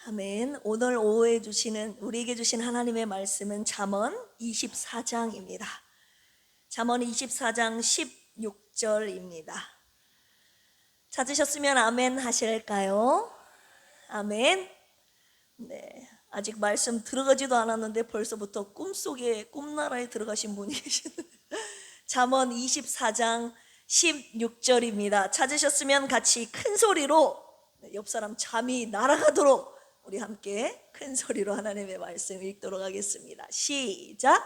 아멘. 오늘 오후에 우리에게 주신 하나님의 말씀은 잠언 24장입니다. 잠언 24장 16절입니다. 찾으셨으면 아멘 하실까요? 아멘. 네, 아직 말씀 들어가지도 않았는데 벌써부터 꿈속에 꿈나라에 들어가신 분이 계시네요. 잠언 24장 16절입니다. 찾으셨으면 같이 큰 소리로 옆 사람 잠이 날아가도록 우리 함께 큰 소리로 하나님의 말씀 읽도록 하겠습니다. 시작.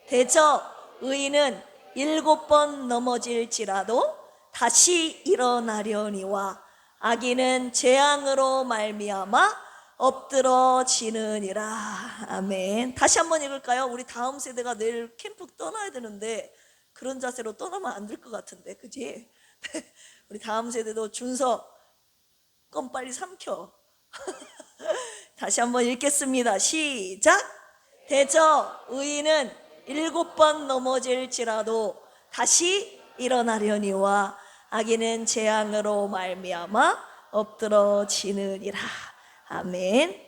대저 의인은 7번 넘어질지라도 다시 일어나려니와 악인은 재앙으로 말미암아 엎드러지느니라. 아멘. 다시 한번 읽을까요? 우리 다음 세대가 내일 캠프 떠나야 되는데 그런 자세로 떠나면 안 될 것 같은데, 그지? 우리 다음 세대도 준서 껌 빨리 삼켜. 다시 한번 읽겠습니다. 시작. 대저 의인은 7번 넘어질지라도 다시 일어나려니와 악인은 재앙으로 말미암아 엎드러지느니라. 아멘.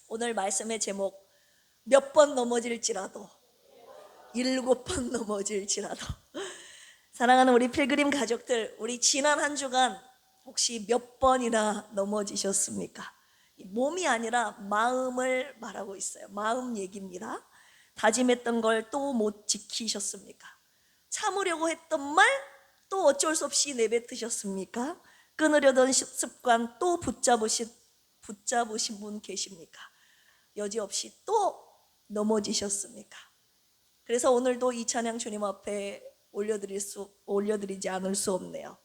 오늘 말씀의 제목, 몇 번 넘어질지라도, 7번 넘어질지라도. 사랑하는 우리 필그림 가족들, 우리 지난 한 주간 혹시 몇 번이나 넘어지셨습니까? 몸이 아니라 마음을 말하고 있어요. 마음 얘기입니다. 다짐했던 걸 또 못 지키셨습니까? 참으려고 했던 말 또 어쩔 수 없이 내뱉으셨습니까? 끊으려던 습관 또 붙잡으신 분 계십니까? 여지없이 또 넘어지셨습니까? 그래서 오늘도 이 찬양 주님 앞에 올려드리지 않을 수 없네요.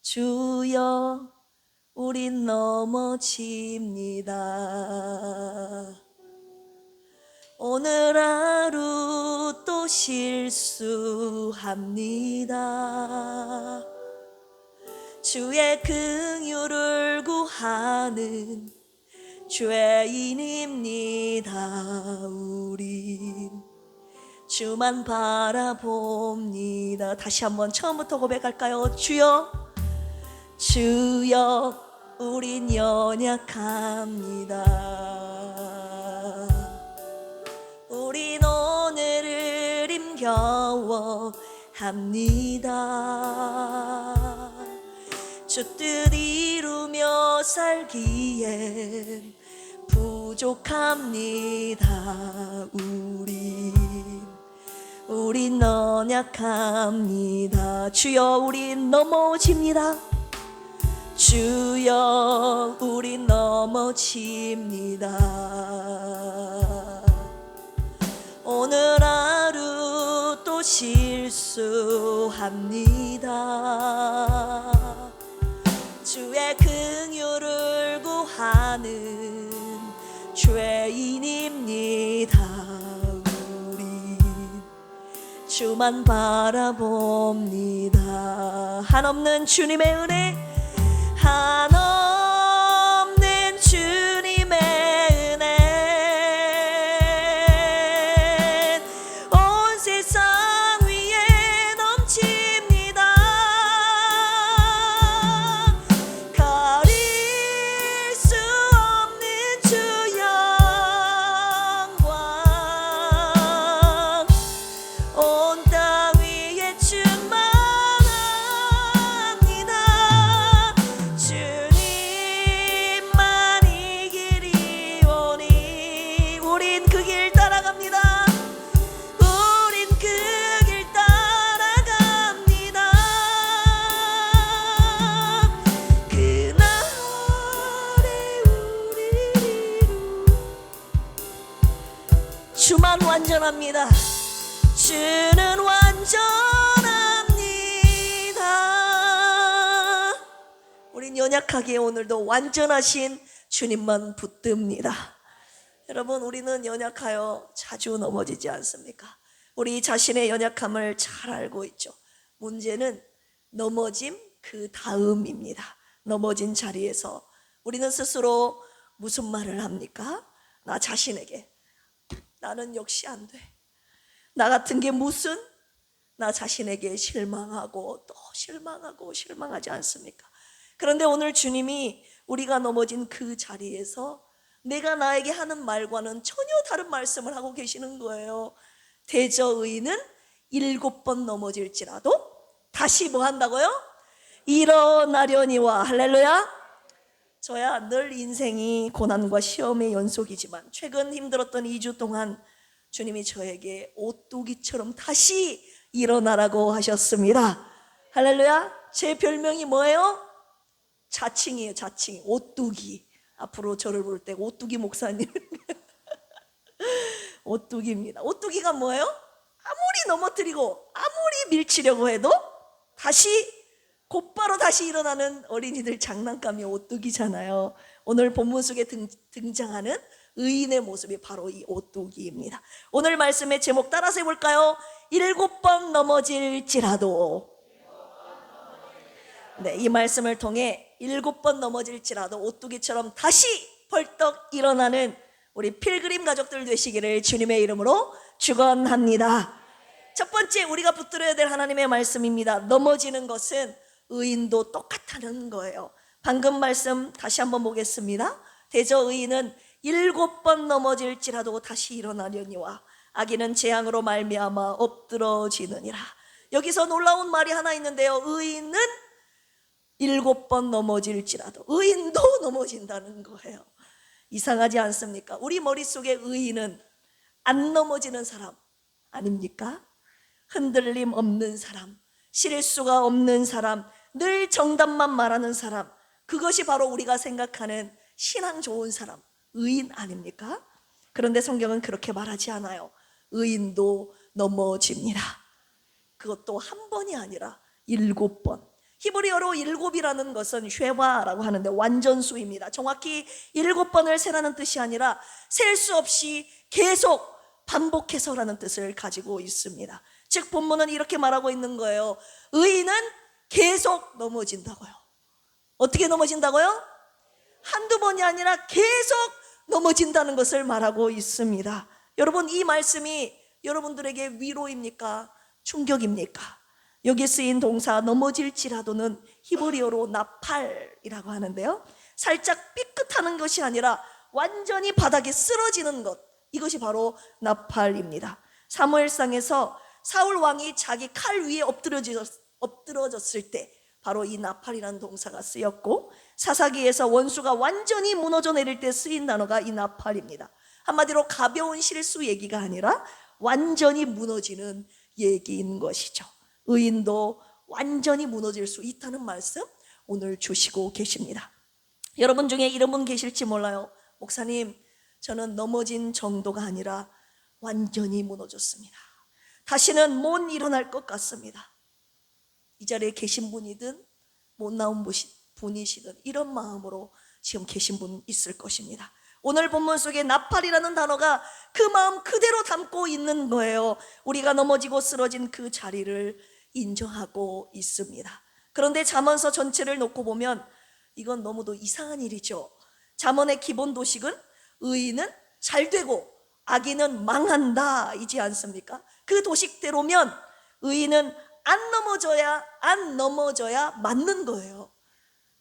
주여, 우린 넘어집니다. 오늘 하루 또 실수합니다. 주의 긍휼을 구하는 죄인입니다. 우린 주만 바라봅니다. 다시 한번 처음부터 고백할까요? 주여, 주여, 우린 연약합니다. 우린 오늘을 힘겨워합니다. 주 뜻 이루며 살기엔 부족합니다. 우린 연약합니다. 주여, 우린 넘어집니다. 주여, 우린 넘어집니다. 오늘 하루 또 실수합니다. 주의 긍휼을 구하는 죄인입니다. 우리 주만 바라봅니다. 한없는 주님의 은혜, 한없는 주님의 은혜 온 세상 위에 넘칩니다. 가릴 수 없는 주 영광 온 땅 위에 충만합니다. 주님만 이 길이 오니 우린 그 길 따라갑니다. 우린 그 길 따라갑니다. 그날에 우리로 주만 완전합니다. 주는 완전합니다. 우린 연약하기에 오늘도 완전하신 주님만 붙듭니다. 여러분, 우리는 연약하여 자주 넘어지지 않습니까? 우리 자신의 연약함을 잘 알고 있죠. 문제는 넘어짐 그 다음입니다. 넘어진 자리에서 우리는 스스로 무슨 말을 합니까? 나 자신에게, 나는 역시 안 돼. 나 같은 게 무슨? 나 자신에게 실망하고 또 실망하지 않습니까? 그런데 오늘 주님이 우리가 넘어진 그 자리에서 내가 나에게 하는 말과는 전혀 다른 말씀을 하고 계시는 거예요. 대저 의인은 7번 넘어질지라도 다시 뭐 한다고요? 일어나려니와. 할렐루야. 저야 늘 인생이 고난과 시험의 연속이지만 최근 힘들었던 2주 동안 주님이 저에게 오뚜기처럼 다시 일어나라고 하셨습니다. 할렐루야. 제 별명이 뭐예요? 자칭이에요. 자칭. 오뚜기. 앞으로 저를 부를 때 오뚜기 목사님. 오뚜기입니다. 오뚜기가 뭐예요? 아무리 넘어뜨리고 아무리 밀치려고 해도 다시 곧바로 다시 일어나는 어린이들 장난감이 오뚜기잖아요. 오늘 본문 속에 등장하는 의인의 모습이 바로 이 오뚜기입니다. 오늘 말씀의 제목 따라서 해볼까요? 7번 넘어질지라도. 네, 이 말씀을 통해 7번 넘어질지라도 오뚜기처럼 다시 벌떡 일어나는 우리 필그림 가족들 되시기를 주님의 이름으로 축원합니다. 첫 번째 우리가 붙들어야 될 하나님의 말씀입니다. 넘어지는 것은 의인도 똑같다는 거예요. 방금 말씀 다시 한번 보겠습니다. 대저 의인은 7번 넘어질지라도 다시 일어나려니와 악인은 재앙으로 말미암아 엎드러지느니라. 여기서 놀라운 말이 하나 있는데요. 의인은 7번 넘어질지라도, 의인도 넘어진다는 거예요. 이상하지 않습니까? 우리 머릿속에 의인은 안 넘어지는 사람 아닙니까? 흔들림 없는 사람, 실수가 없는 사람, 늘 정답만 말하는 사람, 그것이 바로 우리가 생각하는 신앙 좋은 사람, 의인 아닙니까? 그런데 성경은 그렇게 말하지 않아요. 의인도 넘어집니다. 그것도 한 번이 아니라 7번. 히브리어로 7이라는 것은 쉐바라고 하는데 완전수입니다. 정확히 7번을 세라는 뜻이 아니라 셀 수 없이 계속 반복해서라는 뜻을 가지고 있습니다. 즉 본문은 이렇게 말하고 있는 거예요. 의인은 계속 넘어진다고요. 어떻게 넘어진다고요? 한두 번이 아니라 계속 넘어진다는 것을 말하고 있습니다. 여러분, 이 말씀이 여러분들에게 위로입니까? 충격입니까? 여기 쓰인 동사 넘어질지라도는 히브리어로 나팔이라고 하는데요, 살짝 삐끗하는 것이 아니라 완전히 바닥에 쓰러지는 것, 이것이 바로 나팔입니다. 사무엘상에서 사울 왕이 자기 칼 위에 엎드러졌을 때 바로 이 나팔이라는 동사가 쓰였고, 사사기에서 원수가 완전히 무너져 내릴 때 쓰인 단어가 이 나팔입니다. 한마디로 가벼운 실수 얘기가 아니라 완전히 무너지는 얘기인 것이죠. 의인도 완전히 무너질 수 있다는 말씀 오늘 주시고 계십니다. 여러분 중에 이런 분 계실지 몰라요. 목사님, 저는 넘어진 정도가 아니라 완전히 무너졌습니다. 다시는 못 일어날 것 같습니다. 이 자리에 계신 분이든 못 나온 분이시든 이런 마음으로 지금 계신 분 있을 것입니다. 오늘 본문 속에 나팔이라는 단어가 그 마음 그대로 담고 있는 거예요. 우리가 넘어지고 쓰러진 그 자리를 인정하고 있습니다. 그런데 잠언서 전체를 놓고 보면 이건 너무도 이상한 일이죠. 잠언의 기본 도식은 의인은 잘 되고 악인은 망한다 이지 않습니까? 그 도식대로면 의인은 안 넘어져야 맞는 거예요.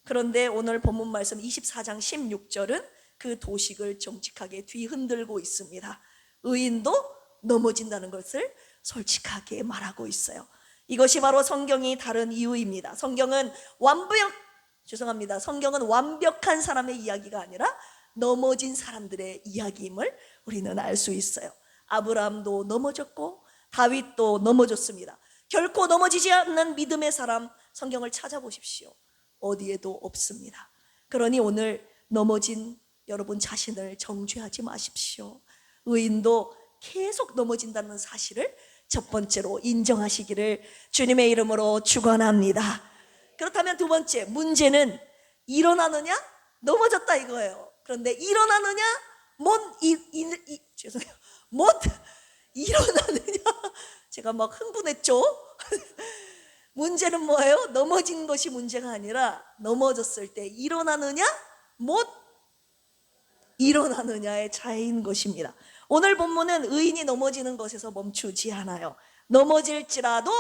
그런데 오늘 본문 말씀 24장 16절은 그 도식을 정직하게 뒤흔들고 있습니다. 의인도 넘어진다는 것을 솔직하게 말하고 있어요. 이것이 바로 성경이 다른 이유입니다. 성경은 완벽한 사람의 이야기가 아니라 넘어진 사람들의 이야기임을 우리는 알 수 있어요. 아브라함도 넘어졌고 다윗도 넘어졌습니다. 결코 넘어지지 않는 믿음의 사람, 성경을 찾아보십시오. 어디에도 없습니다. 그러니 오늘 넘어진 여러분 자신을 정죄하지 마십시오. 의인도 계속 넘어진다는 사실을 첫 번째로 인정하시기를 주님의 이름으로 축원합니다. 그렇다면 두 번째, 문제는 일어나느냐 넘어졌다 이거예요. 그런데 일어나느냐 못 일어나느냐, 제가 막 흥분했죠. 문제는 뭐예요? 넘어진 것이 문제가 아니라 넘어졌을 때 일어나느냐 못 일어나느냐의 차이인 것입니다. 오늘 본문은 의인이 넘어지는 것에서 멈추지 않아요. 넘어질지라도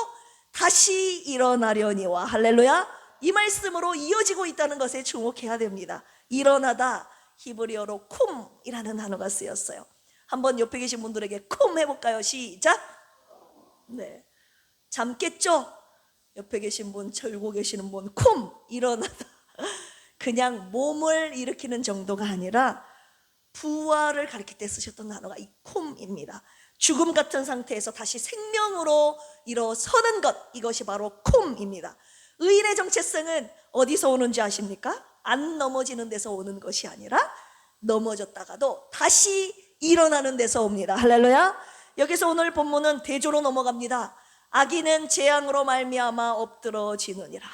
다시 일어나려니와. 할렐루야. 이 말씀으로 이어지고 있다는 것에 주목해야 됩니다. 일어나다 히브리어로 쿰이라는 단어가 쓰였어요. 한번 옆에 계신 분들에게 쿰 해볼까요? 시작. 네, 잠 깼죠? 옆에 계신 분, 절고 계시는 분, 쿰 일어나다. 그냥 몸을 일으키는 정도가 아니라 부활을 가리킬 때 쓰셨던 단어가 이 쿰입니다. 죽음 같은 상태에서 다시 생명으로 일어서는 것, 이것이 바로 쿰입니다. 의인의 정체성은 어디서 오는지 아십니까? 안 넘어지는 데서 오는 것이 아니라 넘어졌다가도 다시 일어나는 데서 옵니다. 할렐루야. 여기서 오늘 본문은 대조로 넘어갑니다. 악인은 재앙으로 말미암아 엎드러지느니라.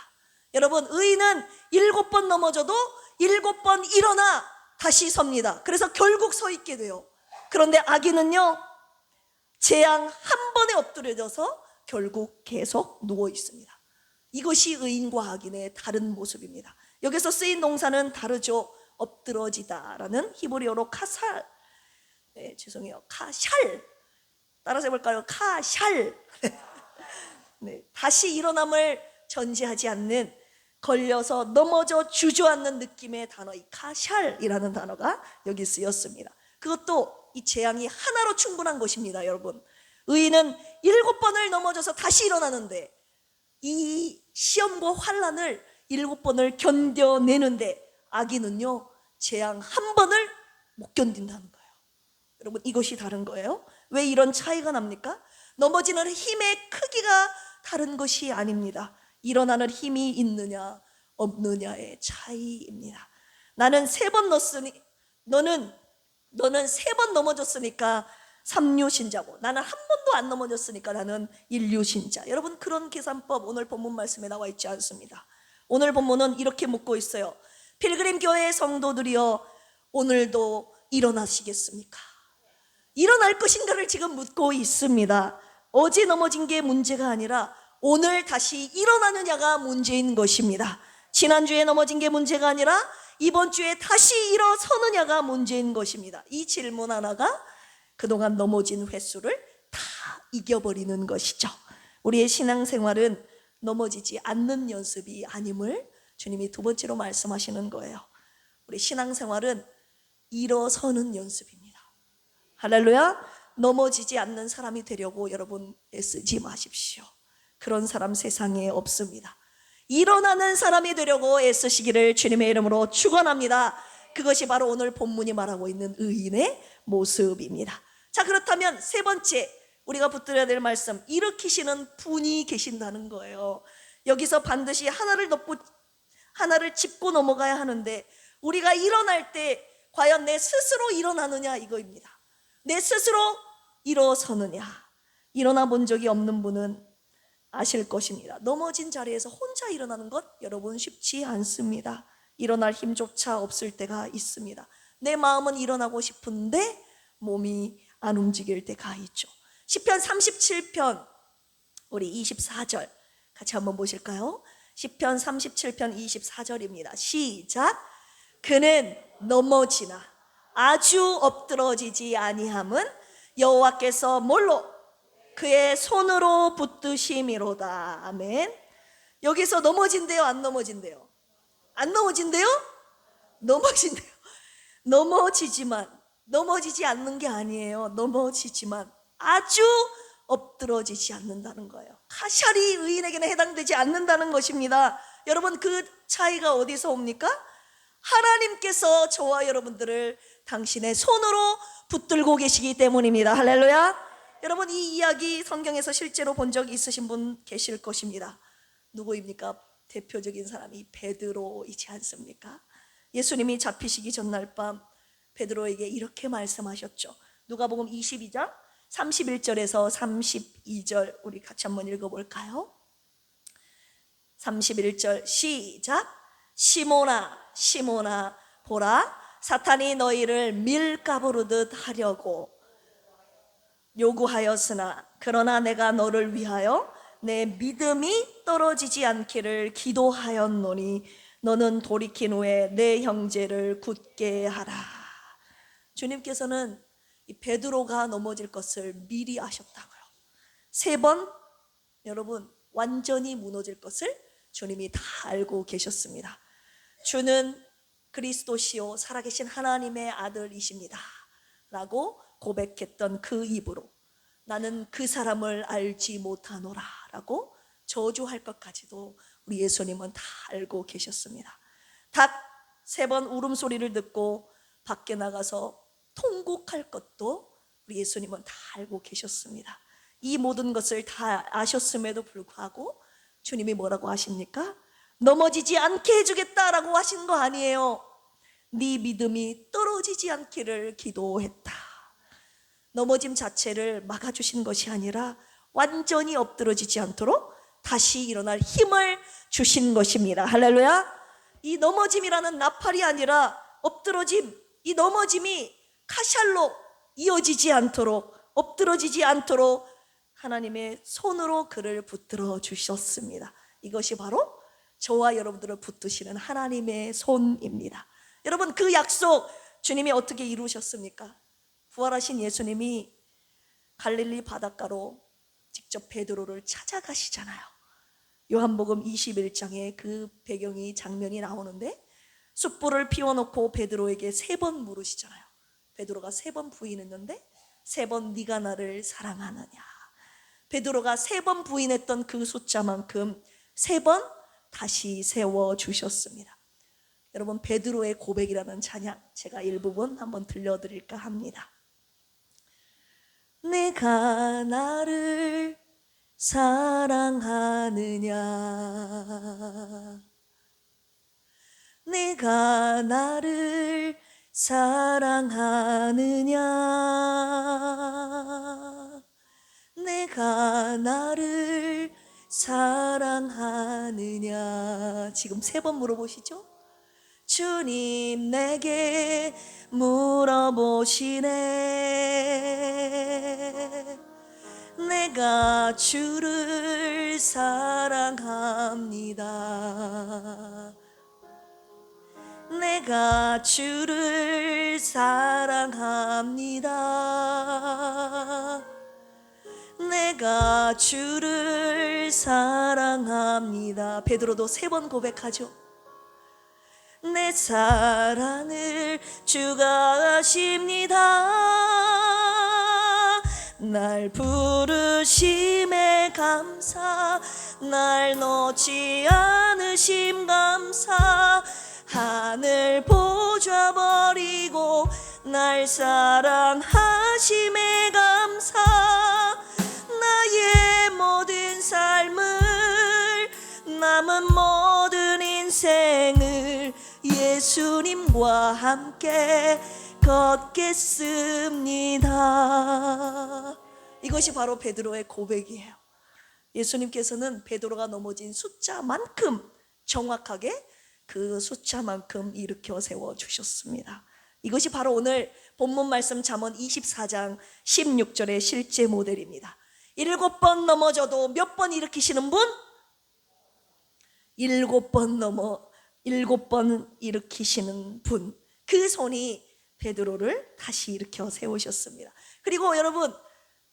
여러분, 의인은 7번 넘어져도 7번 일어나 다시 섭니다. 그래서 결국 서 있게 돼요. 그런데 악인은요, 재앙 한 번에 엎드려져서 결국 계속 누워 있습니다. 이것이 의인과 악인의 다른 모습입니다. 여기서 쓰인 동사는 다르죠. 엎드러지다라는 히브리어로 카살, 죄송해요, 카샬, 따라서 해볼까요? 카샬. 네, 다시 일어남을 전제하지 않는, 걸려서 넘어져 주저앉는 느낌의 단어, 이 카샬이라는 단어가 여기 쓰였습니다. 그것도 이 재앙이 하나로 충분한 것입니다. 여러분, 의인은 7번을 넘어져서 다시 일어나는데, 이 시험과 환난을 7번을 견뎌내는데, 악인은요, 재앙 한 번을 못 견딘다는 거예요. 여러분, 이것이 다른 거예요. 왜 이런 차이가 납니까? 넘어지는 힘의 크기가 다른 것이 아닙니다. 일어나는 힘이 있느냐 없느냐의 차이입니다. 나는 3번 넣었으니, 너는 3번 넘어졌으니까 3류신자고, 나는 한 번도 안 넘어졌으니까 나는 1류신자. 여러분, 그런 계산법 오늘 본문 말씀에 나와 있지 않습니다. 오늘 본문은 이렇게 묻고 있어요. 필그림 교회의 성도들이여, 오늘도 일어나시겠습니까? 일어날 것인가를 지금 묻고 있습니다. 어제 넘어진 게 문제가 아니라 오늘 다시 일어나느냐가 문제인 것입니다. 지난주에 넘어진 게 문제가 아니라 이번 주에 다시 일어서느냐가 문제인 것입니다. 이 질문 하나가 그동안 넘어진 횟수를 다 이겨버리는 것이죠. 우리의 신앙생활은 넘어지지 않는 연습이 아님을 주님이 2번째로 말씀하시는 거예요. 우리 신앙생활은 일어서는 연습입니다. 할렐루야. 넘어지지 않는 사람이 되려고 여러분 애쓰지 마십시오. 그런 사람 세상에 없습니다. 일어나는 사람이 되려고 애쓰시기를 주님의 이름으로 축원합니다. 그것이 바로 오늘 본문이 말하고 있는 의인의 모습입니다. 자, 그렇다면 3번째 우리가 붙들어야 될 말씀, 일으키시는 분이 계신다는 거예요. 여기서 반드시 하나를 짚고 넘어가야 하는데, 우리가 일어날 때 과연 내 스스로 일어나느냐, 이거입니다. 내 스스로 일어서느냐. 일어나 본 적이 없는 분은 아실 것입니다. 넘어진 자리에서 혼자 일어나는 것 여러분 쉽지 않습니다. 일어날 힘조차 없을 때가 있습니다. 내 마음은 일어나고 싶은데 몸이 안 움직일 때가 있죠. 시편 37편 우리 24절 같이 한번 보실까요? 시편 37편 24절입니다. 시작. 그는 넘어지나 아주 엎드러지지 아니함은 여호와께서 뭘로? 그의 손으로 붙드심이로다. 아멘. 여기서 넘어진대요, 안 넘어진대요? 안 넘어진대요? 넘어진대요. 넘어지지만, 넘어지지 않는 게 아니에요. 넘어지지만 아주 엎드러지지 않는다는 거예요. 카샬이 의인에게는 해당되지 않는다는 것입니다. 여러분, 그 차이가 어디서 옵니까? 하나님께서 저와 여러분들을 당신의 손으로 붙들고 계시기 때문입니다. 할렐루야. 여러분, 이 이야기 성경에서 실제로 본 적 있으신 분 계실 것입니다. 누구입니까? 대표적인 사람이 베드로이지 않습니까? 예수님이 잡히시기 전날 밤 베드로에게 이렇게 말씀하셨죠. 누가복음 22장 31절에서 32절 우리 같이 한번 읽어볼까요? 31절 시작. 시몬아 시몬아 보라, 사탄이 너희를 밀가부르듯 하려고 요구하였으나 그러나 내가 너를 위하여 내 믿음이 떨어지지 않기를 기도하였노니 너는 돌이킨 후에 내 형제를 굳게 하라. 주님께서는 이 베드로가 넘어질 것을 미리 아셨다고요. 3번 여러분 완전히 무너질 것을 주님이 다 알고 계셨습니다. 주는 그리스도시요 살아계신 하나님의 아들이십니다 라고 고백했던 그 입으로 나는 그 사람을 알지 못하노라 라고 저주할 것까지도 우리 예수님은 다 알고 계셨습니다. 닭 3번 울음소리를 듣고 밖에 나가서 통곡할 것도 우리 예수님은 다 알고 계셨습니다. 이 모든 것을 다 아셨음에도 불구하고 주님이 뭐라고 하십니까? 넘어지지 않게 해주겠다라고 하신 거 아니에요. 네 믿음이 떨어지지 않기를 기도했다. 넘어짐 자체를 막아주신 것이 아니라 완전히 엎드러지지 않도록 다시 일어날 힘을 주신 것입니다. 할렐루야. 이 넘어짐이라는 나팔이 아니라 엎드러짐, 이 넘어짐이 카샬로 이어지지 않도록, 엎드러지지 않도록 하나님의 손으로 그를 붙들어 주셨습니다. 이것이 바로 저와 여러분들을 붙드시는 하나님의 손입니다. 여러분, 그 약속 주님이 어떻게 이루셨습니까? 부활하신 예수님이 갈릴리 바닷가로 직접 베드로를 찾아가시잖아요. 요한복음 21장에 그 배경이 장면이 나오는데 숯불을 피워놓고 베드로에게 3번 물으시잖아요. 베드로가 3번 부인했는데 3번 네가 나를 사랑하느냐. 베드로가 3번 부인했던 그 숫자만큼 3번 다시 세워주셨습니다. 여러분, 베드로의 고백이라는 찬양 제가 일부분 한번 들려드릴까 합니다. 내가 나를 사랑하느냐, 내가 나를 사랑하느냐, 내가 나를 사랑하느냐. 지금 3번 물어보시죠? 주님 내게 물어보시네. 내가 주를 사랑합니다. 내가 주를 사랑합니다. 내가 주를 사랑합니다. 베드로도 3번 고백하죠. 내 사랑을 주가 아십니다. 날 부르심에 감사, 날 놓지 않으심 감사, 하늘 보좌 버리고 날 사랑하심에 감사, 나의 모든 삶을, 남은 모든 인생을 예수님과 함께 걷겠습니다. 이것이 바로 베드로의 고백이에요. 예수님께서는 베드로가 넘어진 숫자만큼 정확하게 그 숫자만큼 일으켜 세워주셨습니다. 이것이 바로 오늘 본문 말씀 잠언 24장 16절의 실제 모델입니다. 7번 넘어져도 몇 번 일으키시는 분? 7번 일으키시는 분. 그 손이 베드로를 다시 일으켜 세우셨습니다. 그리고 여러분,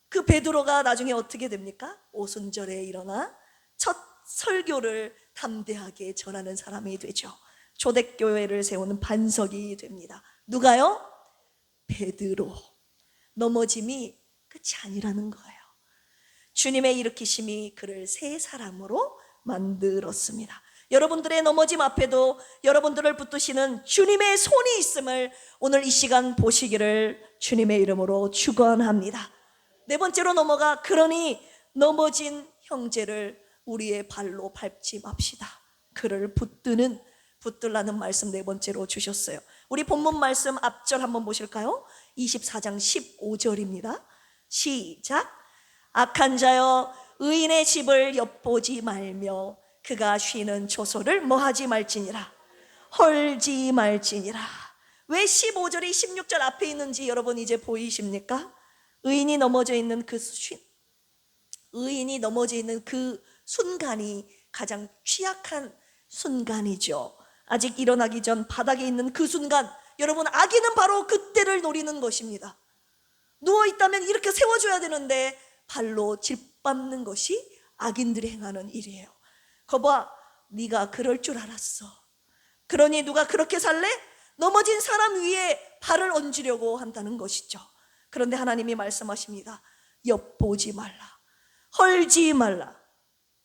그 베드로가 나중에 어떻게 됩니까? 오순절에 일어나 첫 설교를 담대하게 전하는 사람이 되죠. 초대교회를 세우는 반석이 됩니다. 누가요? 베드로. 넘어짐이 끝이 아니라는 거예요. 주님의 일으키심이 그를 새 사람으로 만들었습니다. 여러분들의 넘어짐 앞에도 여러분들을 붙드시는 주님의 손이 있음을 오늘 이 시간 보시기를 주님의 이름으로 축원합니다. 4번째로 넘어가, 그러니 넘어진 형제를 우리의 발로 밟지 맙시다. 그를 붙들라는 말씀 4번째로 주셨어요. 우리 본문 말씀 앞절 한번 보실까요? 24장 15절입니다. 시작. 악한 자여 의인의 집을 엿보지 말며 그가 쉬는 초소를 뭐하지 말지니라. 헐지 말지니라. 왜 15절이 16절 앞에 있는지 여러분 이제 보이십니까? 의인이 넘어져 있는 그 순간이 가장 취약한 순간이죠. 아직 일어나기 전 바닥에 있는 그 순간, 여러분, 악인은 바로 그때를 노리는 것입니다. 누워있다면 이렇게 세워줘야 되는데 발로 짓밟는 것이 악인들이 행하는 일이에요. 거봐, 네가 그럴 줄 알았어. 그러니 누가 그렇게 살래? 넘어진 사람 위에 발을 얹으려고 한다는 것이죠. 그런데 하나님이 말씀하십니다. 엿보지 말라, 헐지 말라.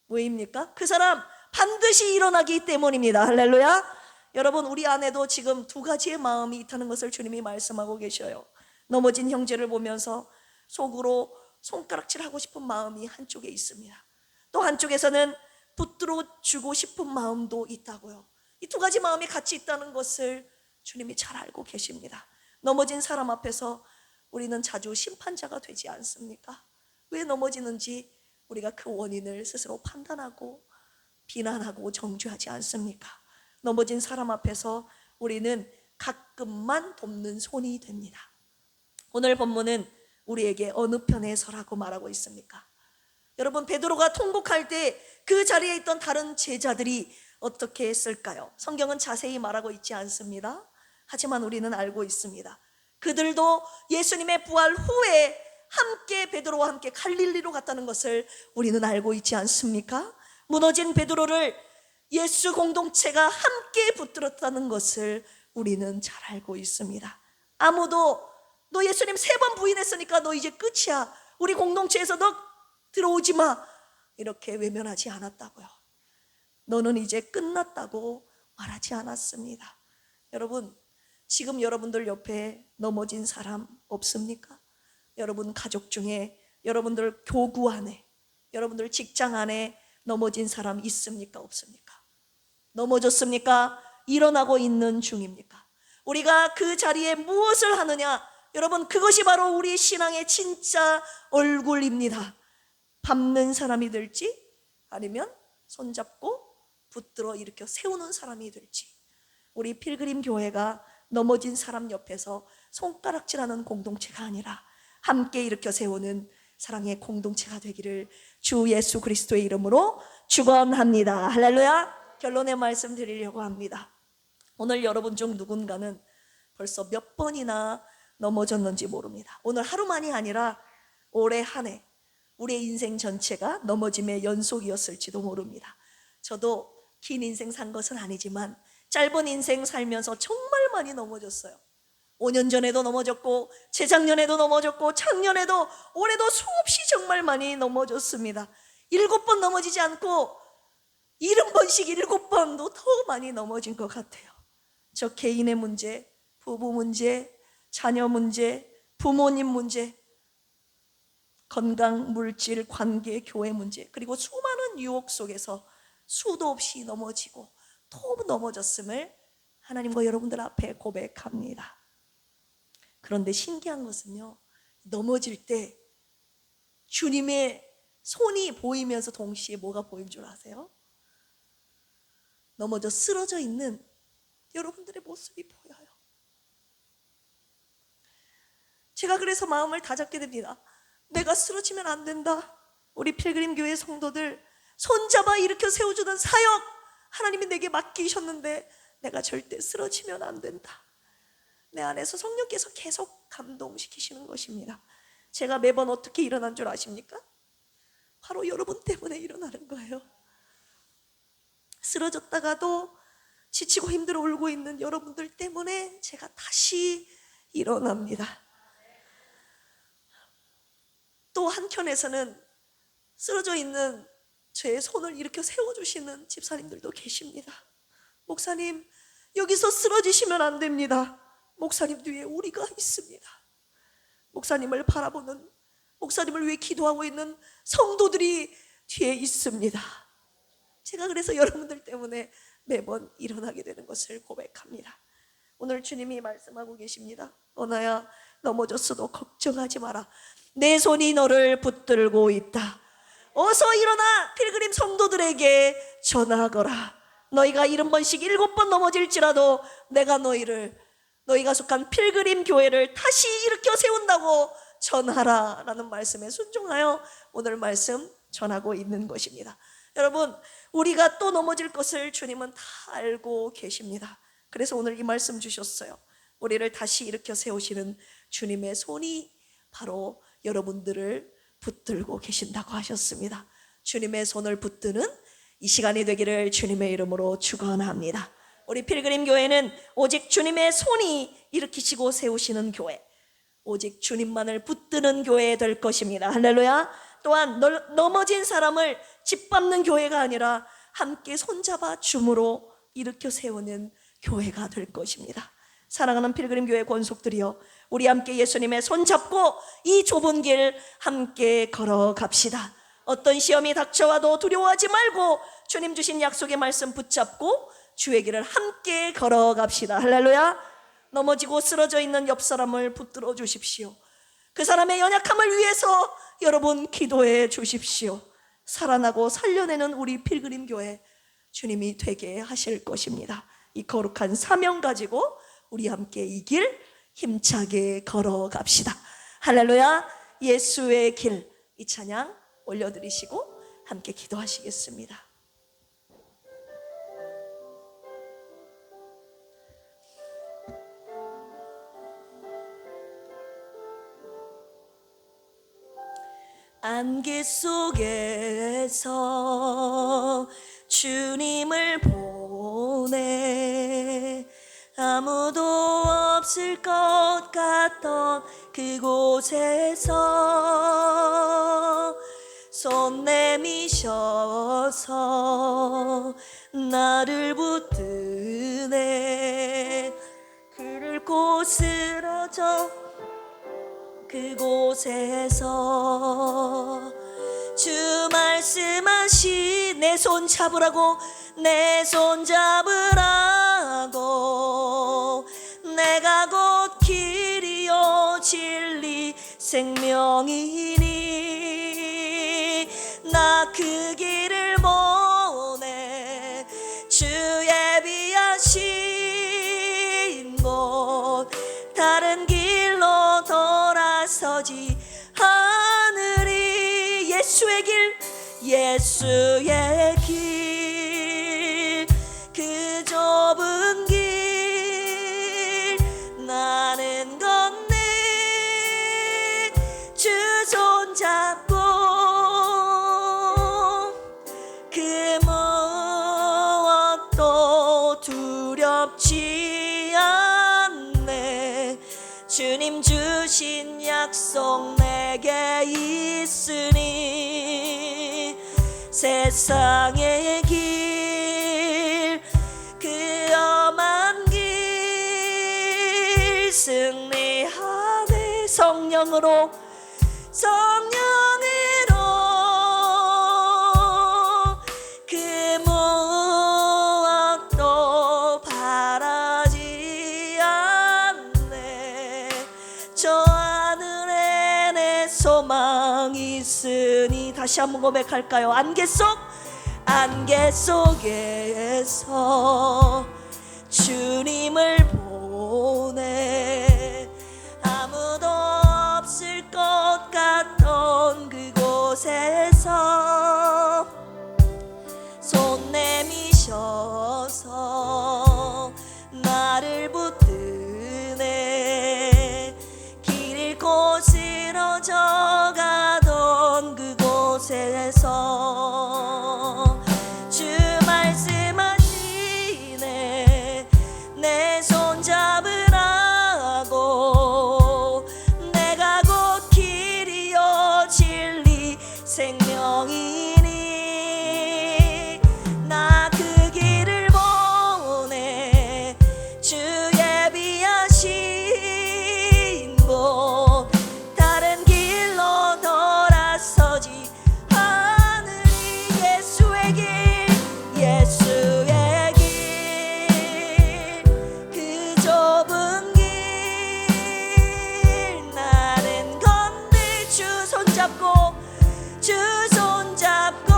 왜입니까? 그 사람 반드시 일어나기 때문입니다. 할렐루야. 여러분, 우리 안에도 지금 두 가지의 마음이 있다는 것을 주님이 말씀하고 계셔요. 넘어진 형제를 보면서 속으로 손가락질하고 싶은 마음이 한쪽에 있습니다. 또 한쪽에서는 붙들어 주고 싶은 마음도 있다고요. 이 두 가지 마음이 같이 있다는 것을 주님이 잘 알고 계십니다. 넘어진 사람 앞에서 우리는 자주 심판자가 되지 않습니까? 왜 넘어지는지 우리가 그 원인을 스스로 판단하고 비난하고 정죄하지 않습니까? 넘어진 사람 앞에서 우리는 가끔만 돕는 손이 됩니다. 오늘 본문은 우리에게 어느 편에 서라고 말하고 있습니까? 여러분, 베드로가 통곡할 때 그 자리에 있던 다른 제자들이 어떻게 했을까요? 성경은 자세히 말하고 있지 않습니다. 하지만 우리는 알고 있습니다. 그들도 예수님의 부활 후에 함께 베드로와 함께 갈릴리로 갔다는 것을 우리는 알고 있지 않습니까? 무너진 베드로를 예수 공동체가 함께 붙들었다는 것을 우리는 잘 알고 있습니다. 아무도 너 예수님 3번 부인했으니까 너 이제 끝이야, 우리 공동체에서 너 들어오지 마, 이렇게 외면하지 않았다고요. 너는 이제 끝났다고 말하지 않았습니다. 여러분, 지금 여러분들 옆에 넘어진 사람 없습니까? 여러분 가족 중에, 여러분들 교구 안에, 여러분들 직장 안에 넘어진 사람 있습니까? 없습니까? 넘어졌습니까? 일어나고 있는 중입니까? 우리가 그 자리에 무엇을 하느냐? 여러분, 그것이 바로 우리 신앙의 진짜 얼굴입니다. 밟는 사람이 될지 아니면 손잡고 붙들어 일으켜 세우는 사람이 될지. 우리 필그림 교회가 넘어진 사람 옆에서 손가락질하는 공동체가 아니라 함께 일으켜 세우는 사랑의 공동체가 되기를 주 예수 그리스도의 이름으로 축원합니다. 할렐루야. 결론의 말씀 드리려고 합니다. 오늘 여러분 중 누군가는 벌써 몇 번이나 넘어졌는지 모릅니다. 오늘 하루만이 아니라 올해 한 해 우리의 인생 전체가 넘어짐의 연속이었을지도 모릅니다. 저도 긴 인생 산 것은 아니지만 짧은 인생 살면서 정말 많이 넘어졌어요. 5년 전에도 넘어졌고, 재작년에도 넘어졌고, 작년에도, 올해도 수없이 정말 많이 넘어졌습니다. 7번 넘어지지 않고 70번씩 7번도 더 많이 넘어진 것 같아요. 저 개인의 문제, 부부 문제, 자녀 문제, 부모님 문제, 건강, 물질, 관계, 교회 문제, 그리고 수많은 유혹 속에서 수도 없이 넘어지고 또 넘어졌음을 하나님과 여러분들 앞에 고백합니다. 그런데 신기한 것은요, 넘어질 때 주님의 손이 보이면서 동시에 뭐가 보인 줄 아세요? 넘어져 쓰러져 있는 여러분들의 모습이 보여요. 제가 그래서 마음을 다잡게 됩니다. 내가 쓰러지면 안 된다. 우리 필그림 교회 성도들 손잡아 일으켜 세워주는 사역 하나님이 내게 맡기셨는데 내가 절대 쓰러지면 안 된다. 내 안에서 성령께서 계속 감동시키시는 것입니다. 제가 매번 어떻게 일어난 줄 아십니까? 바로 여러분 때문에 일어나는 거예요. 쓰러졌다가도 지치고 힘들어 울고 있는 여러분들 때문에 제가 다시 일어납니다. 또 한켠에서는 쓰러져 있는 제 손을 일으켜 세워주시는 집사님들도 계십니다. 목사님, 여기서 쓰러지시면 안 됩니다. 목사님 뒤에 우리가 있습니다. 목사님을 바라보는, 목사님을 위해 기도하고 있는 성도들이 뒤에 있습니다. 제가 그래서 여러분들 때문에 매번 일어나게 되는 것을 고백합니다. 오늘 주님이 말씀하고 계십니다. 너나야 넘어졌어도 걱정하지 마라. 내 손이 너를 붙들고 있다. 어서 일어나 필그림 성도들에게 전하거라. 너희가 70번씩 7번 넘어질지라도 내가 너희가 속한 필그림 교회를 다시 일으켜 세운다고 전하라 라는 말씀에 순종하여 오늘 말씀 전하고 있는 것입니다. 여러분, 우리가 또 넘어질 것을 주님은 다 알고 계십니다. 그래서 오늘 이 말씀 주셨어요. 우리를 다시 일으켜 세우시는 주님의 손이 바로 여러분들을 붙들고 계신다고 하셨습니다. 주님의 손을 붙드는 이 시간이 되기를 주님의 이름으로 축원합니다. 우리 필그림 교회는 오직 주님의 손이 일으키시고 세우시는 교회, 오직 주님만을 붙드는 교회 될 것입니다. 할렐루야. 또한 넘어진 사람을 짓밟는 교회가 아니라 함께 손잡아 줌으로 일으켜 세우는 교회가 될 것입니다. 사랑하는 필그림 교회 권속들이여, 우리 함께 예수님의 손잡고 이 좁은 길 함께 걸어갑시다. 어떤 시험이 닥쳐와도 두려워하지 말고 주님 주신 약속의 말씀 붙잡고 주의 길을 함께 걸어갑시다. 할렐루야. 넘어지고 쓰러져 있는 옆 사람을 붙들어 주십시오. 그 사람의 연약함을 위해서 여러분 기도해 주십시오. 살아나고 살려내는 우리 필그림 교회 주님이 되게 하실 것입니다. 이 거룩한 사명 가지고 우리 함께 이 길 힘차게 걸어갑시다. 할렐루야. 예수의 길, 이 찬양 올려드리시고 함께 기도하시겠습니다. 안개 속에서 주님을 보내 아무도 없을 것 같던 그곳에서 손 내미셔서 나를 붙드네. 긁고 쓰러져 그곳에서 주 말씀하시 내 손 잡으라고, 내 손 잡으라고. 내가 곧 길이요 진리 생명이니 나 그 길을 보내. 주 예비하신 곳 다른 길로 돌아서지 않으리. 예수의 길, 예수의 길, 그 좁은 길 나는 걷네. 주 손잡고 그 무엇도 두렵지 않네. 주님 주신 약속 내게 있으니 세상의 길, 그 험한 길 승리하네. 성령으로 그 무엇도 바라지 않네. 저 하늘에 내 소망이 있으니. 다시 한번 고백할까요? 안개 속에서 주님을 보내 아무도 없을 것 같던 그곳에서 손 내미셔서 나를 붙드네. 길 잃고 쓰러져 가던 그곳에서 주 말씀하시네. 내 손 잡으라고. 내가 곧 길이요 진리 생명이니 나 그 길을 보내. 주 예비하신 곳 다른 길로 돌아서지 않으리. 예수의 길, 예수의 길, 그 좁은 길 나는 걷네. 주 손잡고 주 손잡고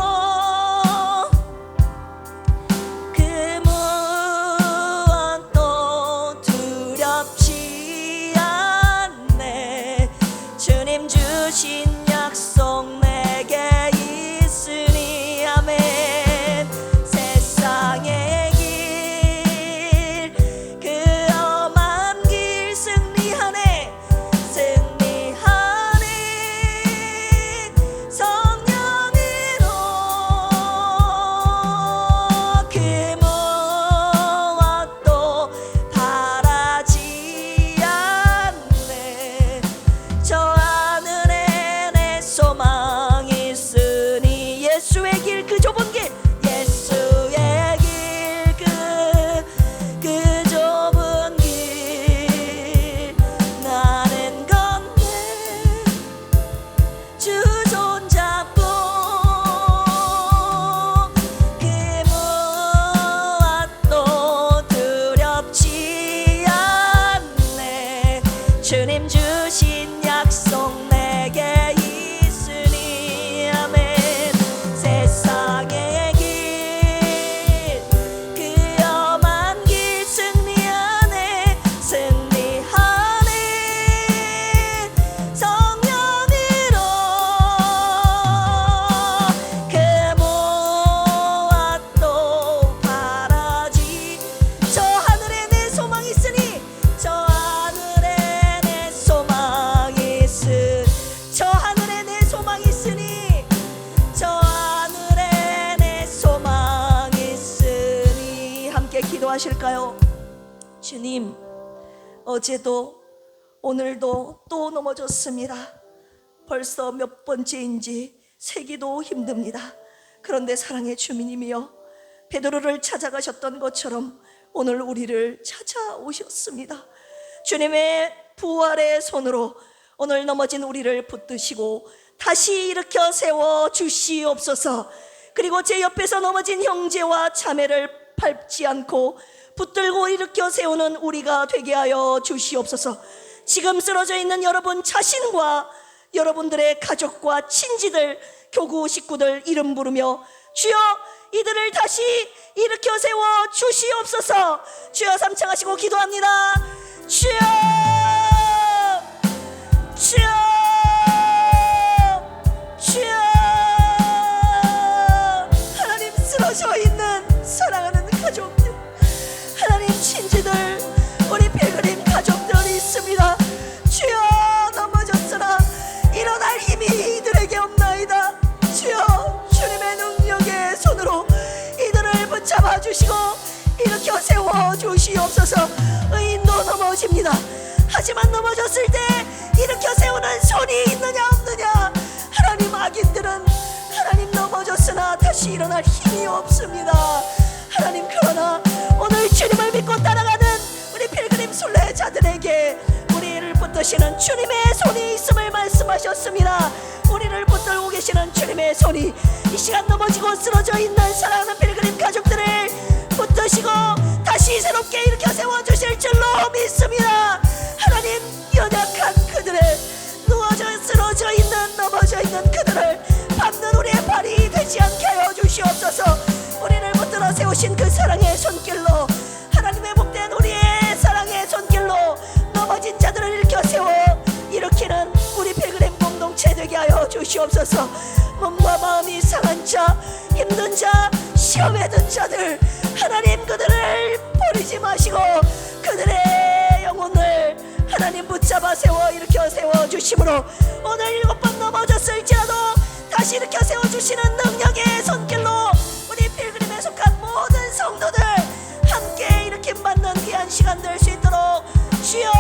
그 무엇도 두렵지 않네. 주님 주신 약속 내게 있으니. 아멘. 세상의 길, 그 험한 길 승리하네. 승리하네. 성령으로 그 무엇도 주님 주신 약속 내게 있으니 아멘. 세상의 길 그 험한 길 승리 안에 승리하네. 성령으로 그 무엇도 바라지. 저 하늘에 내 소망이 있으니 저 하늘에 내 소망이 있으니 저 하늘에 내 소망이 있으니 저 하늘에 내 소망이 있으니. 함께 기도하실까요? 주님, 어제도 오늘도 또 넘어졌습니다. 벌써 몇 번째인지 세기도 힘듭니다. 그런데 사랑의 주님이여, 베드로를 찾아가셨던 것처럼 오늘 우리를 찾아오셨습니다. 주님의 부활의 손으로 오늘 넘어진 우리를 붙드시고 다시 일으켜 세워 주시옵소서. 그리고 제 옆에서 넘어진 형제와 자매를 밟지 않고 붙들고 일으켜 세우는 우리가 되게 하여 주시옵소서. 지금 쓰러져 있는 여러분 자신과 여러분들의 가족과 친지들, 교구 식구들 이름 부르며 주여 이들을 다시 일으켜 세워 주시옵소서. 주여 삼창하시고 기도합니다. 주여, 주여, 주여. 하나님, 쓰러져 있는 사랑하는 가족들, 하나님 친지들, 우리 필그림 가족들이 있습니다. 주여, 넘어졌으나 일어날 힘이 이들에게 없나이다. 주여, 주님의 능력의 손으로 이들을 붙잡아 주시고 일으켜 세워 주시옵소서. 의인도 넘어집니다. 하지만 넘어졌을 때 일으켜 세우는 손이 있느냐 없느냐. 하나님, 악인들은 하나님 넘어졌으나 다시 일어날 힘이 없습니다. 하나님, 그러나 오늘 주님을 믿고 따라가는 우리 필그림 순례자들에게 우리를 붙드시는 주님의 손이 있음을 말씀하셨습니다. 우리를 붙들고 계시는 주님의 손이 이 시간 넘어지고 쓰러져 있는 사랑하는 필그림 가족들을 붙드시고 다시 새롭게 일으켜 세워주실 줄로 믿습니다. 하나님, 연약한 그들의 누워져 쓰러져 있는 넘어져 있는 그들을 밟는 우리의 발이 되지 않게 하여 주시옵소서. 우리를 붙들어 세우신 그 사랑의 손길로, 하나님의 복된 우리의 사랑의 손길로 넘어진 자들을 일으켜 세워 일으키는 우리 필그림 공동체 되게 하여 주시옵소서. 몸과 마음이 상한 자, 힘든 자, 시험에 든 자들, 하나님 그들을 버리지 마시고 그들의 영혼을 하나님 붙잡아 세워 일으켜 세워주심으로 오늘 7번 넘어졌을지라도 다시 일으켜 세워주시는 능력의 손길로 우리 필그림에 속한 모든 성도들 함께 일으킴받는 귀한 시간 될 수 있도록 주여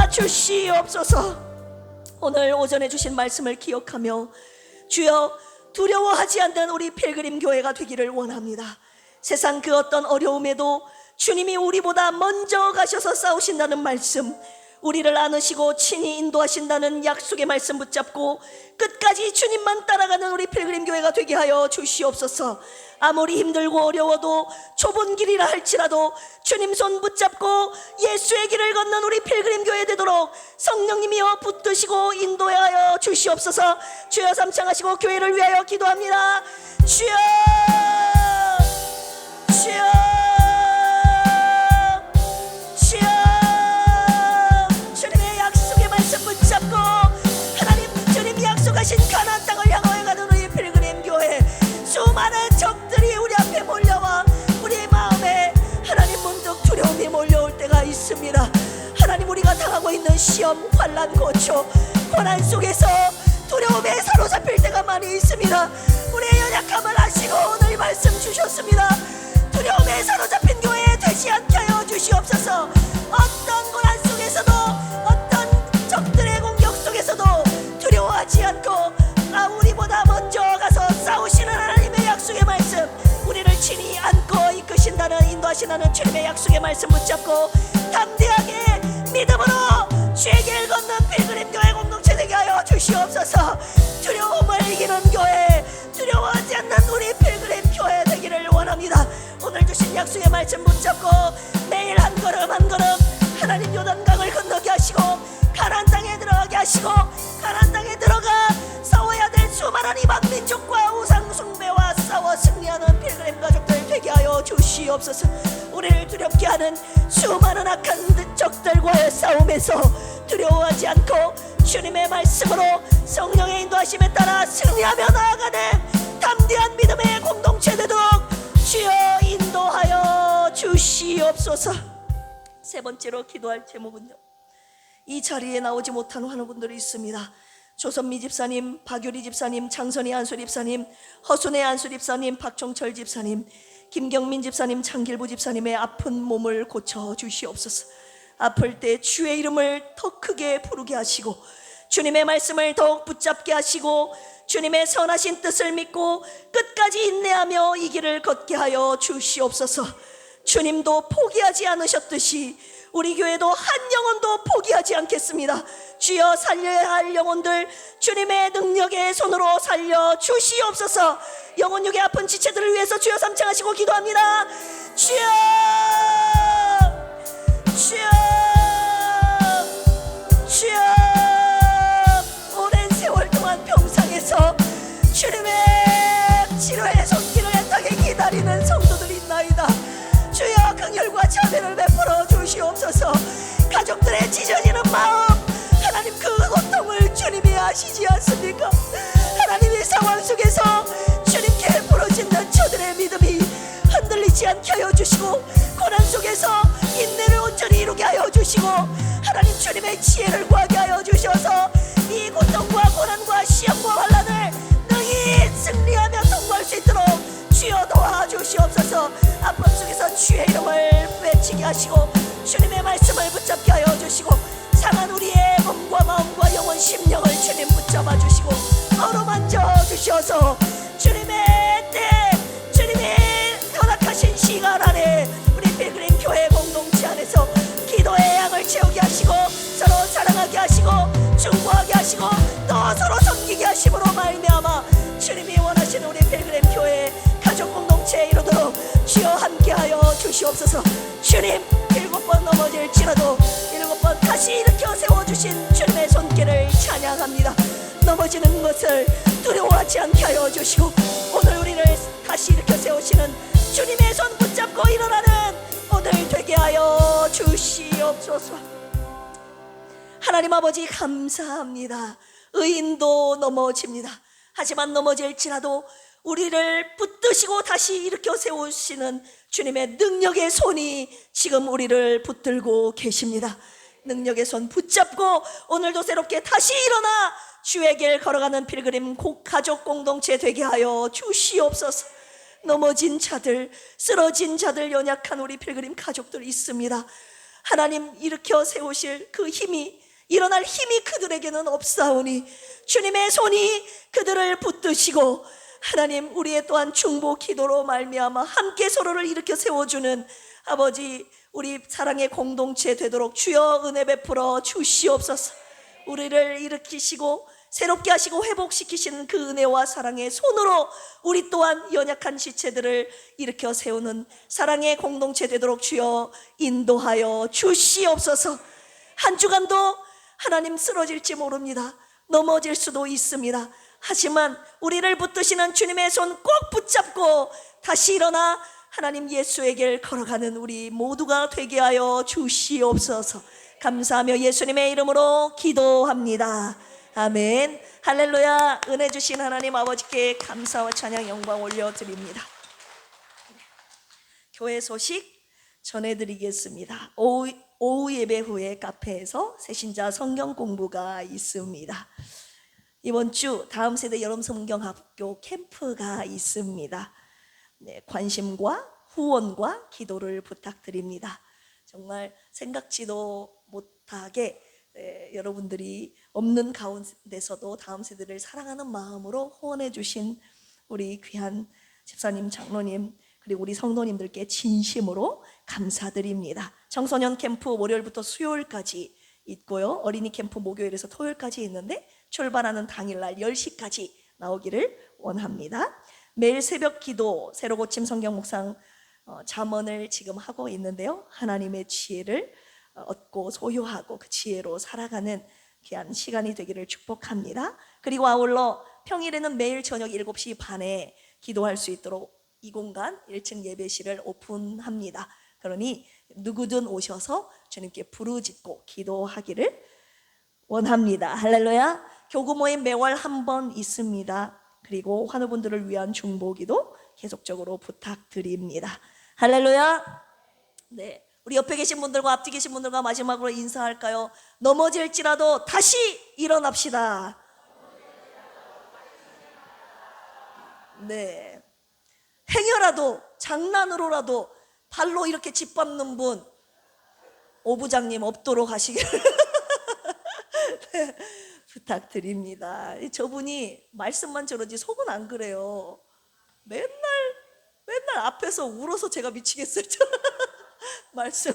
도와주시옵소서. 오늘 오전에 주신 말씀을 기억하며 주여 두려워하지 않는 우리 필그림 교회가 되기를 원합니다. 세상 그 어떤 어려움에도 주님이 우리보다 먼저 가셔서 싸우신다는 말씀, 우리를 안으시고 친히 인도하신다는 약속의 말씀 붙잡고 끝까지 주님만 따라가는 우리 필그림 교회가 되게 하여 주시옵소서. 아무리 힘들고 어려워도 좁은 길이라 할지라도 주님 손 붙잡고 예수의 길을 걷는 우리 필그림 교회 되도록 성령님이여 붙드시고 인도하여 주시옵소서. 주여 삼창하시고 교회를 위하여 기도합니다. 주여, 주여, 주여. 주님의 약속의 말씀 붙잡고 하나님 주님 약속하신 가나안 땅을 향하여 가는 우리 필그림 교회, 수많은 적들이 우리 앞에 몰려와 우리 마음에 하나님 문득 두려움이 몰려올 때가 있습니다. 하나님, 우리가 당하고 있는 시험, 환난, 고초, 고난 속에서 두려움에 사로잡힐 때가 많이 있습니다. 우리의 연약함을 아시고 오늘 말씀 주셨습니다. 두려움에 사로잡힌 교회 되지 않게 하여 주시옵소서. 어떤 고난 속에서도 어떤 적들의 공격 속에서도 두려워하지 않고 우리보다 먼저 가서 싸우시는 하나님의 약속의 말씀, 우리를 친히 안고 이끄신다는 인도하시는 주님의 약속의 말씀 붙잡고 담대하게 믿음으로 주의 길 걷는 필그림 교회 공동체 되게 하여 주시옵소서. 두려움을 이기는 교회, 두려워하지 않는 우리 필그림 교회 되기를 원합니다. 오늘 주신 약속의 말씀 붙잡고 매일 한 걸음 한 걸음 하나님 요단강을 건너게 하시고 하시고 가나안 땅에 들어가 싸워야 될 수많은 이방 민족과 우상 숭배와 싸워 승리하는 필그림 가족들 되게 하여 주시옵소서. 우리를 두렵게 하는 수많은 악한 적들과의 싸움에서 두려워하지 않고 주님의 말씀으로 성령의 인도하심에 따라 승리하며 나아가는 담대한 믿음의 공동체 되도록 주여 인도하여 주시옵소서. 세 번째로 기도할 제목은요, 이 자리에 나오지 못한 환우분들이 있습니다. 조선미 집사님, 박유리 집사님, 장선희 안수 집사님, 허순의 안수 집사님, 박종철 집사님, 김경민 집사님, 창길부 집사님의 아픈 몸을 고쳐 주시옵소서. 아플 때 주의 이름을 더 크게 부르게 하시고 주님의 말씀을 더욱 붙잡게 하시고 주님의 선하신 뜻을 믿고 끝까지 인내하며 이 길을 걷게 하여 주시옵소서. 주님도 포기하지 않으셨듯이 우리 교회도 한 영혼도 포기하지 않겠습니다. 주여 살려야 할 영혼들 주님의 능력의 손으로 살려 주시옵소서. 영혼육의 아픈 지체들을 위해서 주여 삼창하시고 기도합니다. 주여 주여 주여, 오랜 세월 동안 병상에서 주님의 치료의 손길을 애타게 기다리는 성도들이 있나이다. 주여 긍휼과 자비를 베풀어 주시옵소서. 가족들의 찢어지는 마음 하나님 그 고통을 주님이 아시지 않습니까? 하나님 이 상황 속에서 주님께 부르짖는 저들의 믿음이 흔들리지 않게 하여 주시고 고난 속에서 인내를 온전히 이루게 하여 주시고 하나님 주님의 지혜를 구하게 하여 주셔서 이 고통과 고난과 시험과 환난을 능히 승리하며 통과할 수 있도록 주여 도와주시옵소서. 아픔 속에서 주의 이름을 외치게 하시고 주님의 말씀을 붙잡게 하여 주시고 상한 우리의 몸과 마음과 영혼 심령을 주님 붙잡아 주시고 어루만져 주셔서 주님의 때 주님의 허락하신 시간 안에 우리 필그림 교회 공동체 안에서 기도의 양을 채우게 하시고 서로 사랑하게 하시고 중보하게 하시고 또 서로 섬기게 하심으로 말미암아 주님이 원하시는 우리 필그림 교회 가족 공동체에 이르도록 주여 함께하여 주시옵소서. 주님 7번 넘어질지라도 7번 다시 일으켜 세워주신 주님의 손길을 찬양합니다. 넘어지는 것을 두려워하지 않게 하여 주시고 오늘 우리를 다시 일으켜 세우시는 주님의 손 붙잡고 일어나는 오늘 되게 하여 주시옵소서. 하나님 아버지 감사합니다. 의인도 넘어집니다. 하지만 넘어질지라도 우리를 붙드시고 다시 일으켜 세우시는 주님의 능력의 손이 지금 우리를 붙들고 계십니다. 능력의 손 붙잡고 오늘도 새롭게 다시 일어나 주의 길 걸어가는 필그림 가족 공동체 되게 하여 주시옵소서. 넘어진 자들, 쓰러진 자들, 연약한 우리 필그림 가족들 있습니다. 하나님 일으켜 세우실 그 힘이, 일어날 힘이 그들에게는 없사오니 주님의 손이 그들을 붙드시고 하나님 우리의 또한 중보 기도로 말미암아 함께 서로를 일으켜 세워주는 아버지 우리 사랑의 공동체 되도록 주여 은혜 베풀어 주시옵소서. 우리를 일으키시고 새롭게 하시고 회복시키시는 그 은혜와 사랑의 손으로 우리 또한 연약한 지체들을 일으켜 세우는 사랑의 공동체 되도록 주여 인도하여 주시옵소서. 한 주간도 하나님 쓰러질지 모릅니다. 넘어질 수도 있습니다. 하지만 우리를 붙드시는 주님의 손 꼭 붙잡고 다시 일어나 하나님 예수의 길 걸어가는 우리 모두가 되게 하여 주시옵소서. 감사하며 예수님의 이름으로 기도합니다. 아멘. 할렐루야. 은혜 주신 하나님 아버지께 감사와 찬양 영광 올려드립니다. 교회 소식 전해드리겠습니다. 오후 예배 후에 카페에서 새신자 성경 공부가 있습니다. 이번 주 다음 세대 여름 성경학교 캠프가 있습니다. 네, 관심과 후원과 기도를 부탁드립니다. 정말 생각지도 못하게 여러분들이 없는 가운데서도 다음 세대를 사랑하는 마음으로 후원해 주신 우리 귀한 집사님, 장로님 그리고 우리 성도님들께 진심으로 감사드립니다. 청소년 캠프 월요일부터 수요일까지 있고요. 어린이 캠프 목요일에서 토요일까지 있는데 출발하는 당일날 10시까지 나오기를 원합니다. 매일 새벽 기도, 새로 고침 성경 묵상 잠언을 지금 하고 있는데요. 하나님의 지혜를 얻고 소유하고 그 지혜로 살아가는 귀한 시간이 되기를 축복합니다. 그리고 아울러 평일에는 매일 저녁 7시 반에 기도할 수 있도록 이 공간 1층 예배실을 오픈합니다. 그러니 누구든 오셔서 주님께 부르짖고 기도하기를 원합니다. 할렐루야. 교구 모임 매월 한 번 있습니다. 그리고 환우분들을 위한 중보기도 계속적으로 부탁드립니다. 할렐루야. 네, 우리 옆에 계신 분들과 앞뒤 계신 분들과 마지막으로 인사할까요? 넘어질지라도 다시 일어납시다. 네, 행여라도 장난으로라도 발로 이렇게 짓밟는 분 오부장님 없도록 하시길 부탁드립니다. 저분이 말씀만 저러지 속은 안 그래요. 맨날 앞에서 울어서 제가 미치겠어요. 말씀.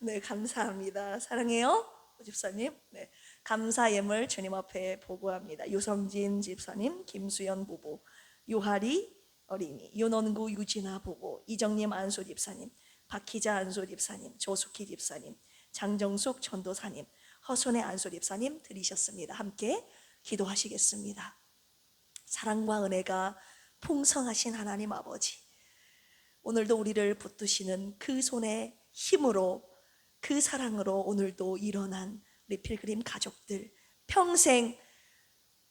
네, 감사합니다. 사랑해요, 집사님. 네, 감사 예물 주님 앞에 보고합니다. 유성진 집사님, 김수연 부부, 유하리 어린이, 윤원구 유진아 부부, 이정님 안수 집사님, 박희자 안수 집사님, 조숙희 집사님, 장정숙 전도사님, 허순의 안수 집사님 드리셨습니다. 함께 기도하시겠습니다. 사랑과 은혜가 풍성하신 하나님 아버지, 오늘도 우리를 붙드시는 그 손의 힘으로, 그 사랑으로 오늘도 일어난 우리 필그림 가족들, 평생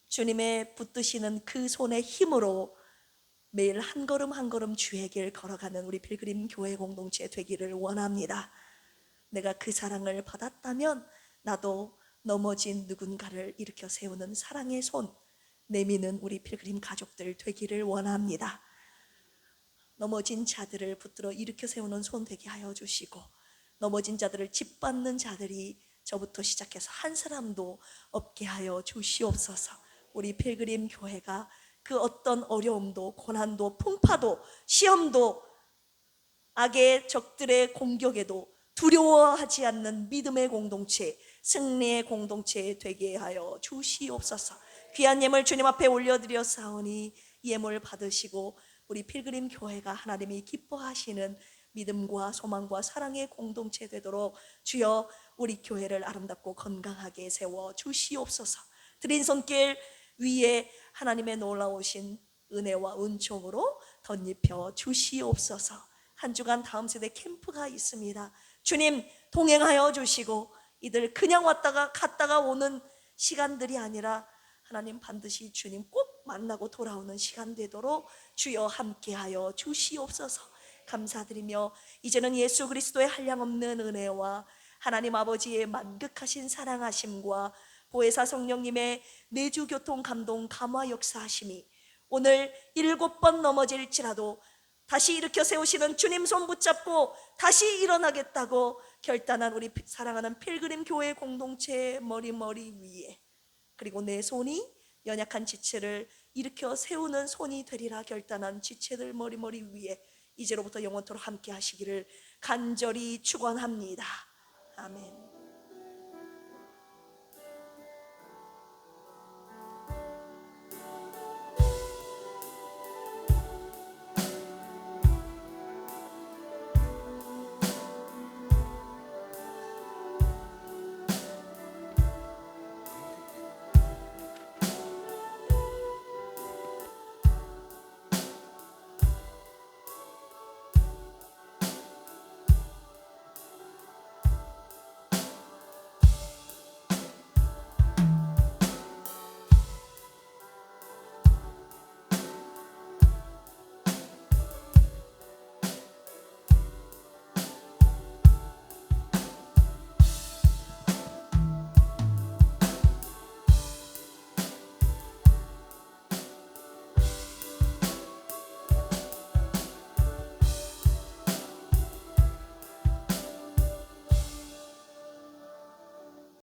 주님의 붙드시는 그 손의 힘으로 매일 한 걸음 한 걸음 주의 길 걸어가는 우리 필그림 교회 공동체 되기를 원합니다. 내가 그 사랑을 받았다면 나도 넘어진 누군가를 일으켜 세우는 사랑의 손 내미는 우리 필그림 가족들 되기를 원합니다. 넘어진 자들을 붙들어 일으켜 세우는 손 되게 하여 주시고, 넘어진 자들을 짓밟는 자들이 저부터 시작해서 한 사람도 없게 하여 주시옵소서. 우리 필그림 교회가 그 어떤 어려움도 고난도 풍파도 시험도 악의 적들의 공격에도 두려워하지 않는 믿음의 공동체, 승리의 공동체 되게 하여 주시옵소서. 귀한 예물 주님 앞에 올려드렸사오니 예물 받으시고 우리 필그림 교회가 하나님이 기뻐하시는 믿음과 소망과 사랑의 공동체 되도록 주여 우리 교회를 아름답고 건강하게 세워 주시옵소서. 드린 손길 위에 하나님의 놀라우신 은혜와 은총으로 덧입혀 주시옵소서. 한 주간 다음 세대 캠프가 있습니다. 주님 동행하여 주시고 이들 그냥 왔다가 갔다가 오는 시간들이 아니라 하나님 반드시 주님 꼭 만나고 돌아오는 시간 되도록 주여 함께하여 주시옵소서. 감사드리며 이제는 예수 그리스도의 한량없는 은혜와 하나님 아버지의 만극하신 사랑하심과 보혜사 성령님의 내주 교통 감동 감화 역사하심이 오늘 7번 넘어질지라도 다시 일으켜 세우시는 주님 손 붙잡고 다시 일어나겠다고 결단한 우리 사랑하는 필그림 교회 공동체의 머리 위에, 그리고 내 손이 연약한 지체를 일으켜 세우는 손이 되리라 결단한 지체들 머리 위에 이제로부터 영원토록 함께 하시기를 간절히 축원합니다. 아멘.